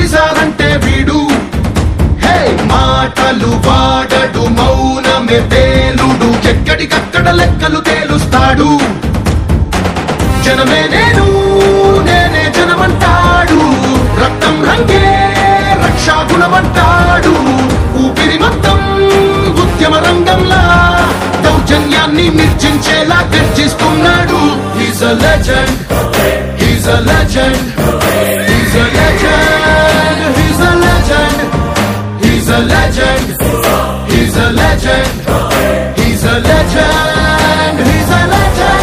కలిసారంటే వీడు హే మాటలు వాడడు మౌనమే తేలుడు ఎక్కడికక్కడ లెక్కలు తేలుస్తాడు జనమే నేను నేనే జనమంటాడు రక్తం రంగే రక్షాగుణమంటాడు ఊపిరి మొత్తం ఉద్యమ రంగంలా దౌర్జన్యాన్ని నిర్జించేలా గర్జిస్తున్నాడు He's a legend He's a legend He's a legend He's a legend He's a legend He's a legend He's a legend He's a legend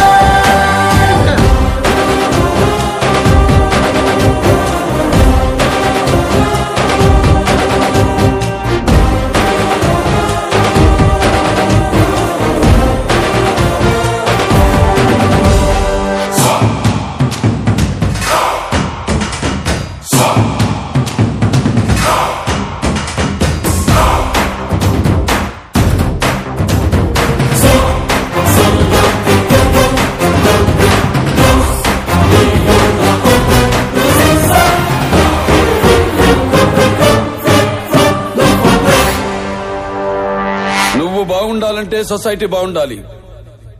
బాగుండాలంటే సొసైటీ బాగుండాలి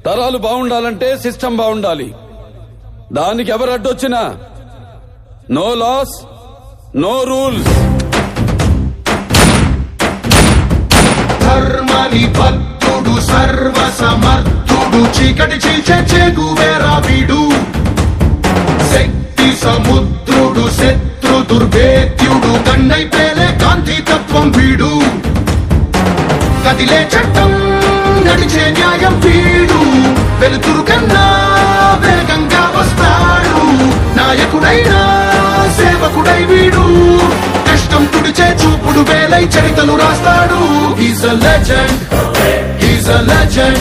తరాలు బాగుండాలంటే సిస్టమ్ బాగుండాలి దానికి ఎవరు అడ్డొచ్చినా నో లాస్ నో రూల్స్ ధర్మని భక్తుడు సర్వ సమర్థుడు చీకటి చీల్చే చేగువేరా వీడు శక్తి సముద్రుడు శత్రు దుర్భేద్యుడు కన్నై పేలే కాంతి తత్వం వీడు కదిలే చట్టం నడిచే న్యాయం వీడు వెలుతురు కన్నా వేగంగా వస్తాడు నాయకుడైనా సేవకుడై వీడు కష్టం తుడిచే చూపుడు వేలై చరితలు రాస్తాడు He's a legend He's a legend